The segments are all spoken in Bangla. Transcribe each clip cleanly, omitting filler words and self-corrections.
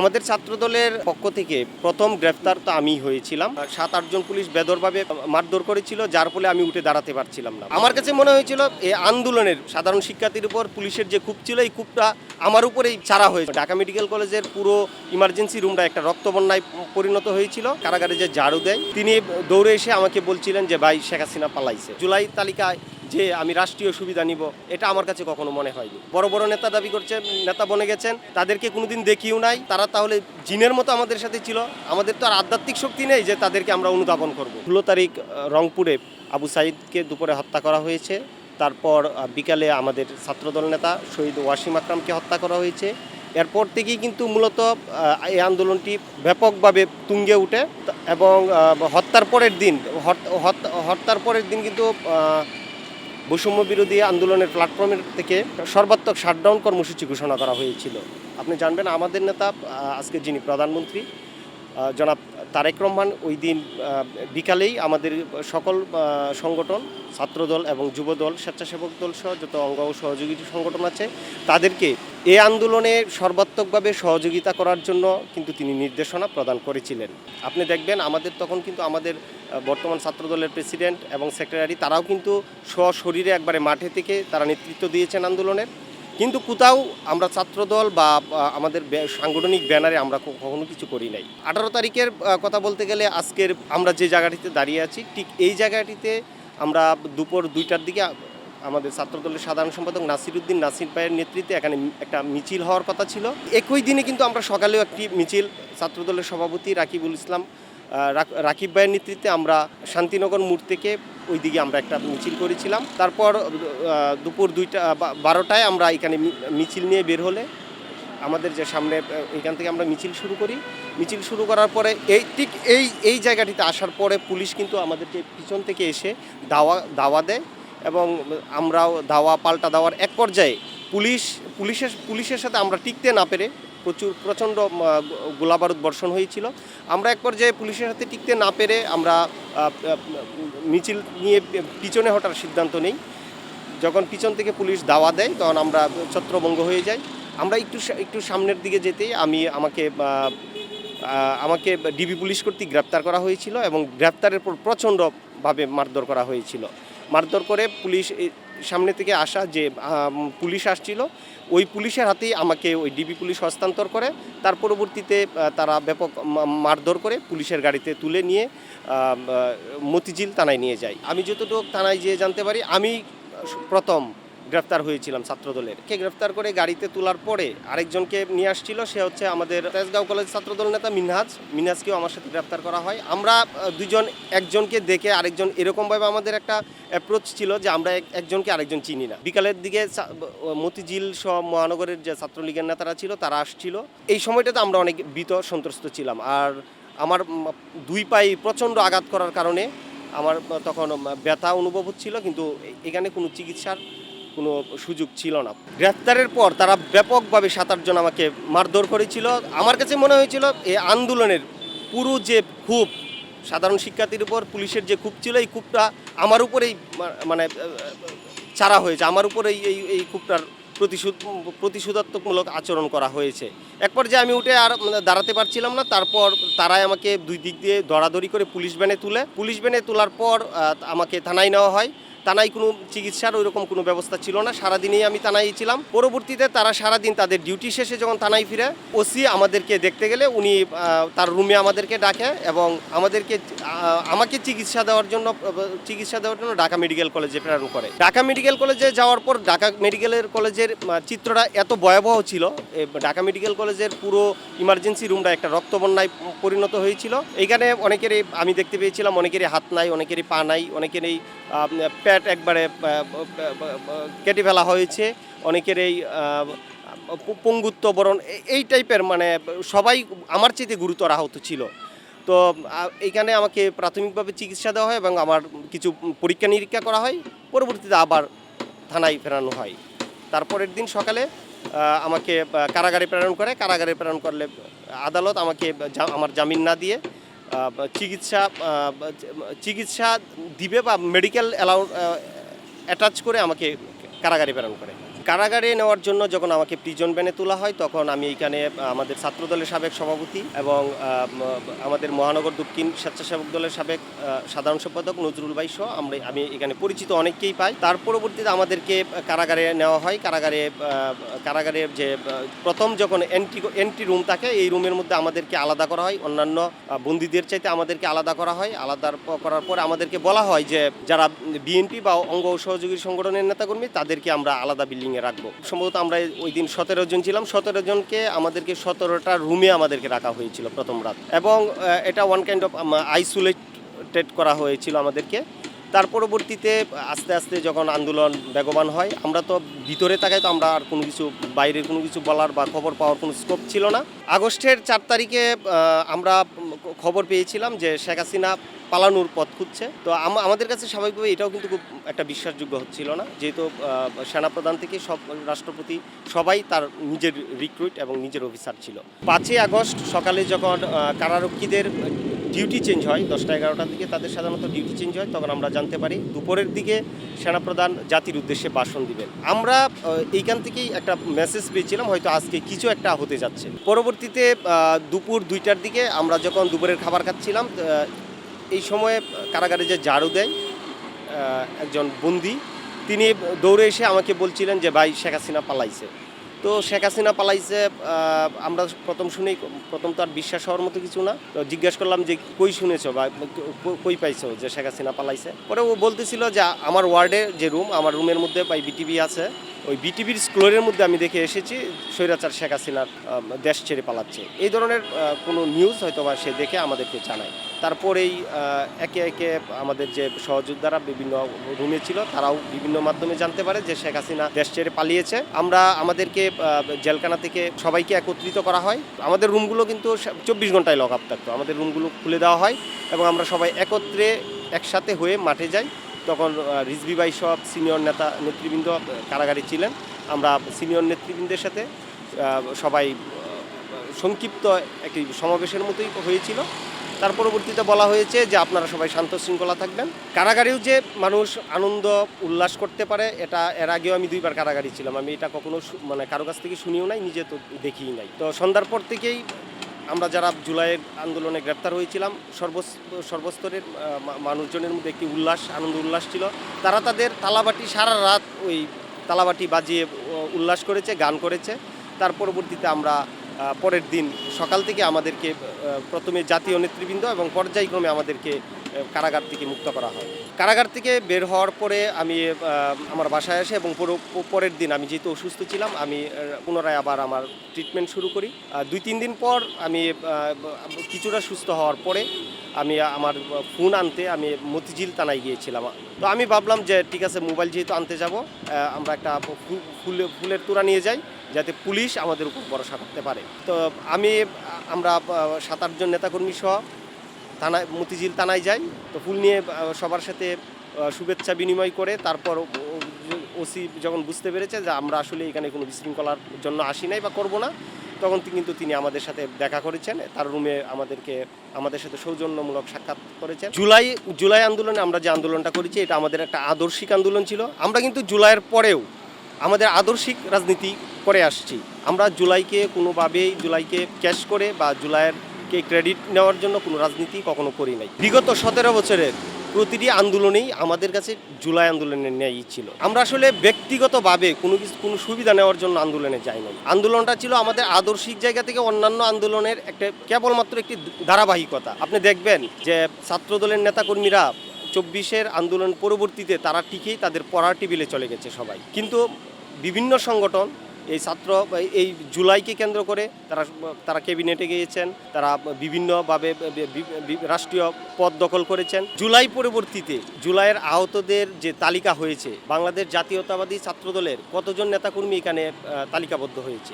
আমাদের ছাত্রদলের পক্ষ থেকে প্রথম গ্রেফতার তো আমি হয়েছিলাম। 7-8 জন পুলিশ বেদরভাবে মারধর করেছিল, যার ফলে আমি উঠে দাঁড়াতে পারছিলাম না। আমার কাছে মনে হয়েছিল এই আন্দোলনের সাধারণ শিক্ষার্থীর উপর পুলিশের যে কূপ ছিল, এই কূপটা আমার উপরেই ছাড়া হয়েছে। ঢাকা মেডিকেল কলেজের পুরো ইমার্জেন্সি রুমটা একটা রক্তবন্যায় পরিণত হয়েছিল। কারাগারে যে ঝাড়ু দেয় তিনি দৌড়ে এসে আমাকে বলছিলেন যে ভাই, শেখ হাসিনা পালাইছে। জুলাই তালিকায় যে আমি রাষ্ট্রীয় সুবিধা নিব, এটা আমার কাছে কখনো মনে হয়নি। বড় বড় নেতা দাবি করছেন, নেতা বনে গেছেন, তাদেরকে কোনোদিন দেখিও নাই। তারা তাহলে জিনের মতো আমাদের সাথে ছিল। আমাদের তো আর আধ্যাত্মিক শক্তি নেই যে তাদেরকে আমরা অনুধাবন করব। 16 তারিখ রংপুরে আবু সাইদকে দুপুরে হত্যা করা হয়েছে। তারপর বিকালে আমাদের ছাত্রদল নেতা শহীদ ওয়াসিম আকরামকে হত্যা করা হয়েছে। এরপর থেকেই কিন্তু মূলত এই আন্দোলনটি ব্যাপকভাবে তুঙ্গে ওঠে এবং হত্যার পরের দিন কিন্তু বৈষম্য বিরোধী আন্দোলনের প্ল্যাটফর্মের থেকে সর্বাত্মক শাটডাউন কর্মসূচি ঘোষণা করা হয়েছিল। আপনি জানবেন, আমাদের নেতা আজকে যিনি প্রধানমন্ত্রী জনাব তারেক রহমান ওই দিন বিকালেই আমাদের সকল সংগঠন, ছাত্রদল এবং যুবদল, স্বেচ্ছাসেবক দল সহ যত অঙ্গ ও সহযোগী সংগঠন আছে, তাদেরকে এই আন্দোলনে সর্বাত্মকভাবে সহযোগিতা করার জন্য কিন্তু তিনি নির্দেশনা প্রদান করেছিলেন। আপনি দেখবেন আমাদের তখন কিন্তু আমাদের বর্তমান ছাত্রদলের প্রেসিডেন্ট এবং সেক্রেটারি তারাও কিন্তু সশরীরে একবারে মাঠে থেকে তারা নেতৃত্ব দিয়েছেন আন্দোলনের। কিন্তু কোথাও আমরা ছাত্রদল বা আমাদের সাংগঠনিক ব্যানারে আমরা কখনো কিছু করি নাই। 18 তারিখের কথা বলতে গেলে আজকের আমরা যে জায়গাটিতে দাঁড়িয়ে আছি, ঠিক এই জায়গাটিতে আমরা দুপুর 2টার দিকে আমাদের ছাত্রদলের সাধারণ সম্পাদক নাসিরউদ্দিন নাসির ভাইয়ের নেতৃত্বে এখানে একটা মিছিল হওয়ার কথা ছিল। একই দিনে কিন্তু আমরা সকালেও একটি মিছিল ছাত্রদলের সভাপতি রাকিবুল ইসলাম রাকিব ভাইয়ের নেতৃত্বে আমরা শান্তিনগর মোড় থেকে ওই দিকে আমরা একটা মিছিল করেছিলাম। তারপর দুপুর 12টায় আমরা এখানে মিছিল নিয়ে বের হলে আমাদের যে সামনে এখান থেকে আমরা মিছিল শুরু করি। মিছিল শুরু করার পরে ঠিক এই জায়গাটিতে আসার পরে পুলিশ কিন্তু আমাদেরকে পিছন থেকে এসে দাওয়া দেয় এবং আমরাও পাল্টা দেওয়ার এক পর্যায়ে পুলিশের সাথে আমরা টিকতে না পেরে প্রচণ্ড গোলাবারুদ বর্ষণ হয়েছিল। আমরা এক পর্যায়ে পুলিশের হাতে টিকতে না পেরে আমরা মিছিল নিয়ে পিছনে হটার সিদ্ধান্ত নেই। যখন পিছন থেকে পুলিশ দাওয়া দেয় তখন আমরা ছত্রভঙ্গ হয়ে যাই। আমরা একটু সামনের দিকে যেতেই আমাকে ডিবি পুলিশ কর্তৃক গ্রেপ্তার করা হয়েছিল এবং গ্রেপ্তারের পর প্রচণ্ডভাবে মারধর করা হয়েছিল। মারধর করে পুলিশ সামনে থেকে আসা যে পুলিশ আসছিল, ওই পুলিশের হাতেই আমাকে ওই ডিবি পুলিশ হস্তান্তর করে। তার পরবর্তীতে তারা ব্যাপক মারধর করে পুলিশের গাড়িতে তুলে নিয়ে মতিঝিল থানায় নিয়ে যায়। আমি যতটুকু থানায় যেয়ে জানতে পারি, আমি প্রথম গ্রেফতার হয়েছিলাম ছাত্রদলের। কে গ্রেফতার করে গাড়িতে তোলার পরে আরেকজনকে নিয়ে আসছিল, সে হচ্ছে আমাদের তেজগাঁও কলেজ ছাত্রদল নেতা মিনহাজকেও আমার সাথে গ্রেফতার করা হয়। আমরা দুজন একজনকে দেখে আরেকজন এরকমভাবে আমাদের একটা অ্যাপ্রোচ ছিল যে আমরা একজনকে আরেকজন চিনি না। বিকালের দিকে মতিঝিল সহ মহানগরের যে ছাত্রলীগের নেতারা ছিল তারা আসছিল। এই সময়টাতে আমরা অনেক ভীত সন্ত্রস্ত ছিলাম। আর আমার 2 পায়ে প্রচণ্ড আঘাত করার কারণে আমার তখন ব্যথা অনুভব হচ্ছিল, কিন্তু এখানে কোনো চিকিৎসার কোনো সুযোগ ছিল না। গ্রেফতারের পর তারা ব্যাপকভাবে 7-8 জন আমাকে মারধর করেছিল। আমার কাছে মনে হয়েছিল এই আন্দোলনের পুরো যে ক্ষোভ সাধারণ শিক্ষার্থীর উপর পুলিশের যে ক্ষোভ ছিল, এই ক্ষোভটা আমার উপরেই মানে ছাড়া হয়েছে। আমার উপরেই এই ক্ষোভটার প্রতিশোধাত্মকমূলক আচরণ করা হয়েছে। এক পর্যায়ে আমি উঠে আর দাঁড়াতে পারছিলাম না। তারপর তারাই আমাকে 2 দিক দিয়ে ধরাধরি করে পুলিশ ভ্যানে তোলার পর আমাকে থানায় নেওয়া হয়। থানায় কোনো চিকিৎসার ওইরকম কোনো ব্যবস্থা ছিল না। সারাদিনেই আমি থানায় ছিলাম। পরবর্তীতে তারা সারাদিন তাদের ডিউটি শেষে যখন থানায় ফিরে, ওসি আমাদেরকে দেখতে গেলে উনি তার রুমে আমাদেরকে ডাকে এবং আমাকে চিকিৎসা দেওয়ার জন্য ঢাকা মেডিকেল কলেজে প্রেরণ করে। ঢাকা মেডিকেল কলেজে যাওয়ার পর ঢাকা মেডিকেলের কলেজের চিত্রটা এত ভয়াবহ ছিল, ঢাকা মেডিকেল কলেজের পুরো ইমার্জেন্সি রুমটা একটা রক্তবন্যায় পরিণত হয়েছিল। এইখানে অনেকেরই আমি দেখতে পেয়েছিলাম, অনেকেরই হাত নাই, অনেকেরই পা নাই, অনেকেরই পেট একবারে কেটে ফেলা হয়েছে, অনেকের এই পঙ্গুত্ব বরণ এই টাইপের, মানে সবাই আমার চেয়ে গুরুতর আহত ছিল। তো এইখানে আমাকে প্রাথমিকভাবে চিকিৎসা দেওয়া হয় এবং আমার কিছু পরীক্ষা নিরীক্ষা করা হয়। পরবর্তীতে আবার থানায় ফেরানো হয়। তারপরের দিন সকালে আমাকে কারাগারে প্রেরণ করলে আদালত আমাকে আমার জামিন না দিয়ে চিকিৎসা দিবে বা মেডিকেল অ্যাটাচ করে আমাকে কারাগারে প্রেরণ করে। কারাগারে নেওয়ার জন্য যখন আমাকে প্রিজন ভ্যানে তোলা হয় তখন আমি এখানে আমাদের ছাত্রদলের সাবেক সভাপতি এবং আমাদের মহানগর দক্ষিণ স্বেচ্ছাসেবক দলের সাবেক সাধারণ সম্পাদক নজরুল ভাই সহ আমি এখানে পরিচিত অনেককেই পাই। তার পরবর্তীতে আমাদেরকে কারাগারে নেওয়া হয়। কারাগারের যে প্রথম যখন এন্ট্রি রুম থাকে এই রুমের মধ্যে আমাদেরকে আলাদা করা হয়, অন্যান্য বন্দীদের চাইতে আমাদেরকে আলাদা করা হয়। আলাদা করার পরে আমাদেরকে বলা হয় যে যারা বিএনপি বা অঙ্গ সহযোগী সংগঠনের নেতাকর্মী তাদেরকে আমরা আলাদা বিল্ডিংয়ে রাখবো। সম্ভবত আমরা ওই দিন 17 জন ছিলাম, 17 জনকে আমাদেরকে 17টা রুমে আমাদেরকে রাখা হয়েছিল প্রথম রাত, এবং এটা ওয়ান কাইন্ড অফ আইসোলেটেড করা হয়েছিল আমাদেরকে। তার পরবর্তীতে আস্তে আস্তে যখন আন্দোলন বেগবান হয়, আমরা তো ভিতরে তাকাই, তো আমরা আর কোনো কিছু বাইরের কোনো কিছু বলার বা খবর পাওয়ার কোনো স্কোপ ছিল না। আগস্টের 4 তারিখে আমরা খবর পেয়েছিলাম যে শেখ হাসিনা পালানোর পথ খুঁজছে। তো আমাদের কাছে স্বাভাবিকভাবে এটাও কিন্তু খুব একটা বিশ্বাসযোগ্য হচ্ছিল না, যেহেতু সেনাপ্রধান থেকে সব রাষ্ট্রপতি সবাই তার নিজের রিক্রুট এবং নিজের অফিসার ছিল। 5ই আগস্ট সকালে যখন কারারক্ষীদের ডিউটি চেঞ্জ হয় 10টা 11টার দিকে, তাদের সাধারণত ডিউটি চেঞ্জ হয়, তখন আমরা জানতে পারি দুপুরের দিকে সেনাপ্রধান জাতির উদ্দেশ্যে ভাষণ দিবেন। আমরা এইখান থেকেই একটা মেসেজ পেয়েছিলাম হয়তো আজকে কিছু একটা হতে যাচ্ছে। পরবর্তীতে দুপুর 2টার দিকে আমরা যখন দুপুরের খাবার খাচ্ছিলাম, এই সময়ে কারাগারে যে ঝাড়ু দেয় একজন বন্দী, তিনি দৌড়ে এসে আমাকে বলছিলেন যে ভাই শেখ হাসিনা পালাইছে। তো শেখ হাসিনা পালাইছে আমরা প্রথম তো আর বিশ্বাস হওয়ার মতো কিছু না। তো জিজ্ঞাসা করলাম যে কই শুনেছো বা কই পাইছো যে শেখ হাসিনা পালাইছে। পরে ও বলতেছিল যে আমার ওয়ার্ডে যে রুম, আমার রুমের মধ্যে বিটিভি আছে, ওই বিটিভির স্ক্লোরের মধ্যে আমি দেখে এসেছি স্বৈরাচার শেখ হাসিনার দেশ ছেড়ে পালাচ্ছে। এই ধরনের কোনো নিউজ হয়তো বা সে দেখে আমাদেরকে জানায়। তারপরেই একে একে আমাদের যে সহযোদ্ধারা বিভিন্ন রুমে ছিল তারাও বিভিন্ন মাধ্যমে জানতে পারে যে শেখ হাসিনা দেশ ছেড়ে পালিয়েছে। আমাদেরকে জেলখানা থেকে সবাইকে একত্রিত করা হয়। আমাদের রুমগুলো কিন্তু 24 ঘন্টায় লক আপ থাকতো, আমাদের রুমগুলো খুলে দেওয়া হয় এবং আমরা সবাই একত্রে একসাথে হয়ে মাঠে যাই। তখন রিজভী ভাই সব সিনিয়র নেতৃবৃন্দ কারাগারে ছিলেন। আমরা সিনিয়র নেতৃবৃন্দের সাথে সবাই সংক্ষিপ্ত একটি সমাবেশের মতোই হয়েছিল। তার পরবর্তীতে বলা হয়েছে যে আপনারা সবাই শান্ত শৃঙ্খলা থাকবেন। কারাগারেও যে মানুষ আনন্দ উল্লাস করতে পারে, এটা এর আগেও আমি 2বার কারাগারে ছিলাম, আমি এটা কখনো কারো কাছ থেকে শুনিও নাই, নিজে তো দেখিই নাই। তো সন্ধ্যার পর থেকেই আমরা যারা জুলাইয়ের আন্দোলনে গ্রেপ্তার হয়েছিলাম সর্বস্তরের মানুষজনের মধ্যে একটি আনন্দ উল্লাস ছিল। তারা তাদের তালাবাটি সারা রাত ওই তালাবাটি বাজিয়ে উল্লাস করেছে, গান করেছে। তার পরবর্তীতে আমরা পরের দিন সকাল থেকে আমাদেরকে প্রথমে জাতীয় নেতৃবৃন্দ এবং পর্যায়ক্রমে আমাদেরকে কারাগার থেকে মুক্ত করা হয়। কারাগার থেকে বের হওয়ার পরে আমি আমার বাসায় আসি এবং পরের দিন আমি যেহেতু অসুস্থ ছিলাম, আমি পুনরায় আবার আমার ট্রিটমেন্ট শুরু করি। 2-3 দিন পর আমি কিছুটা সুস্থ হওয়ার পরে আমি আমার ফোন আনতে আমি মতিঝিল থানায় গিয়েছিলাম। তো আমি ভাবলাম যে ঠিক আছে, মোবাইল যেহেতু আনতে যাব, আমরা একটা ফুলের তোড়া নিয়ে যাই যাতে পুলিশ আমাদের উপর ভরসা করতে পারে। তো আমরা 7-8 জন নেতাকর্মী সহ মতিঝিল থানায় যাই। তো ফুল নিয়ে সবার সাথে শুভেচ্ছা বিনিময় করে তারপর ওসি যখন বুঝতে পেরেছে যে আমরা আসলে এখানে কোনো বিশৃঙ্খলার জন্য আসি নাই বা করব না, তখন কিন্তু তিনি আমাদের সাথে দেখা করেছেন, তার রুমে আমাদের সাথে সৌজন্যমূলক সাক্ষাৎ করেছেন। জুলাই আন্দোলনে আমরা যে আন্দোলনটা করেছি এটা আমাদের একটা আদর্শিক আন্দোলন ছিল। আমরা কিন্তু জুলাইয়ের পরেও আমাদের আদর্শিক রাজনীতি করে আসছি। আমরা জুলাইকে ক্যাশ করে বা জুলাইয়েরকে ক্রেডিট নেওয়ার জন্য কোনো রাজনীতি কখনো করি নাই। বিগত 17 বছরের প্রতিটি আন্দোলনেই আমাদের কাছে জুলাই আন্দোলনের ন্যায়ই ছিল। আমরা আসলে ব্যক্তিগতভাবে কোনো সুবিধা নেওয়ার জন্য আন্দোলনে যাই নাই। আন্দোলনটা ছিল আমাদের আদর্শিক জায়গা থেকে অন্যান্য আন্দোলনের কেবলমাত্র একটি ধারাবাহিকতা। আপনি দেখবেন যে ছাত্রদলের নেতাকর্মীরা 24-এর আন্দোলন পরবর্তীতে তারা ঠিকই তাদের পড়ার টেবিলে চলে গেছে সবাই, কিন্তু বিভিন্ন সংগঠন এই জুলাইকে কেন্দ্র করে তারা ক্যাবিনেটে গিয়েছেন, তারা বিভিন্নভাবে রাষ্ট্রীয় পদ দখল করেছেন। জুলাই পরবর্তীতে জুলাইয়ের আহতদের যে তালিকা হয়েছে, বাংলাদেশ জাতীয়তাবাদী ছাত্রদলের কতজন নেতাকর্মী এখানে তালিকাবদ্ধ হয়েছে,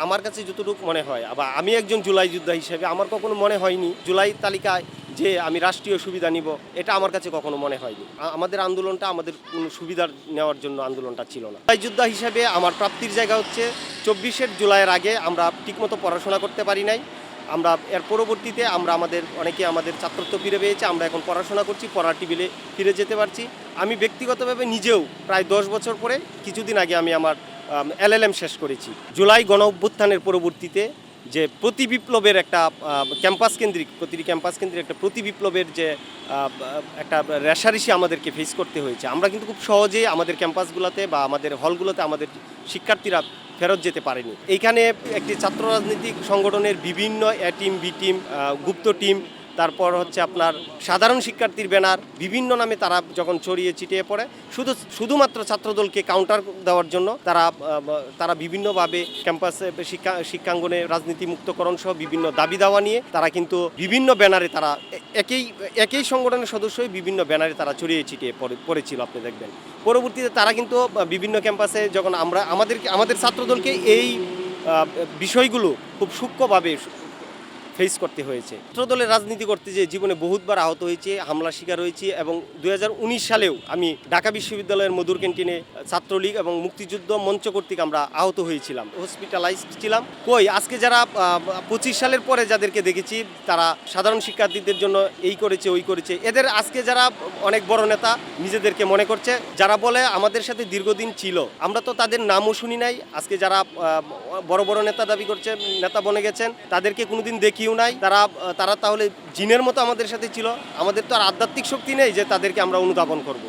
আমার কাছে যতটুকু মনে হয়, আবার আমি একজন জুলাই যোদ্ধা হিসেবে আমার কখনো মনে হয়নি জুলাই তালিকায় যে আমি রাষ্ট্রীয় সুবিধা নিব, এটা আমার কাছে কখনো মনে হয়নি। আমাদের আন্দোলনটা আমাদের কোনো সুবিধার নেওয়ার জন্য আন্দোলনটা ছিল না। জুলাই যোদ্ধা হিসেবে আমার প্রাপ্তির জায়গা হচ্ছে 24 জুলাইয়ের আগে আমরা ঠিকমতো পড়াশোনা করতে পারি নাই। আমরা এর পরবর্তীতে অনেকে আমাদের ছাত্রত্ব ফিরে পেয়েছে, আমরা এখন পড়াশোনা করছি, পড়ার টেবিলে ফিরে যেতে পারছি। আমি ব্যক্তিগতভাবে নিজেও প্রায় 10 বছর পরে কিছুদিন আগে আমি আমার LLM শেষ করেছি। জুলাই গণ অভ্যুত্থানের পরবর্তীতে যে প্রতি বিপ্লবের একটা প্রতিটি ক্যাম্পাস কেন্দ্রিক একটা প্রতি বিপ্লবের যে একটা রেষারেষি আমাদেরকে ফেস করতে হয়েছে। আমরা কিন্তু খুব সহজেই আমাদের ক্যাম্পাসগুলোতে বা আমাদের হলগুলোতে আমাদের শিক্ষার্থীরা ফেরত যেতে পারেনি। এইখানে একটি ছাত্র রাজনৈতিক সংগঠনের বিভিন্ন এ টিম, বি টিম, গুপ্ত টিম, তারপর হচ্ছে আপনার সাধারণ শিক্ষার্থীর ব্যানার বিভিন্ন নামে তারা যখন ছড়িয়ে ছিটিয়ে পড়ে শুধুমাত্র ছাত্রদলকে কাউন্টার দেওয়ার জন্য তারা বিভিন্নভাবে ক্যাম্পাসে শিক্ষাঙ্গনে রাজনীতি মুক্তকরণ সহ বিভিন্ন দাবি দাওয়া নিয়ে তারা কিন্তু বিভিন্ন ব্যানারে তারা একই সংগঠনের সদস্যই বিভিন্ন ব্যানারে তারা ছড়িয়ে ছিটিয়ে পড়েছিল। আপনি দেখবেন পরবর্তীতে তারা কিন্তু বিভিন্ন ক্যাম্পাসে যখন আমাদের ছাত্রদলকে এই বিষয়গুলো খুব সূক্ষ্মভাবে ফেস করতে হয়েছে। ছাত্রদলের রাজনীতি করতে যে জীবনে বহুতবার আহত হয়েছে, হামলার শিকার হয়েছি এবং 2019 সালেও আমি ঢাকা বিশ্ববিদ্যালয়ের মধুর ক্যান্টিনে ছাত্রলীগ এবং মুক্তিযুদ্ধ মঞ্চ কর্তৃক আমরা আহত হয়েছিলাম, হসপিটালাইজড ছিলাম। আজকে যারা 25 সালের পরে যাদেরকে দেখেছি তারা সাধারণ শিক্ষার্থীদের জন্য এই করেছে ওই করেছে, এদের আজকে যারা অনেক বড় নেতা নিজেদেরকে মনে করছে, যারা বলে আমাদের সাথে দীর্ঘদিন ছিল, আমরা তো তাদের নামও শুনি নাই। আজকে যারা বড় বড় নেতা দাবি করছে, নেতা বনে গেছেন, তাদেরকে কোনোদিন দেখিও নাই। তারা তাহলে জিনের মতো আমাদের সাথে ছিল। আমাদের তো আর আধ্যাত্মিক শক্তি নেই যে তাদেরকে আমরা অনুধাবন করব।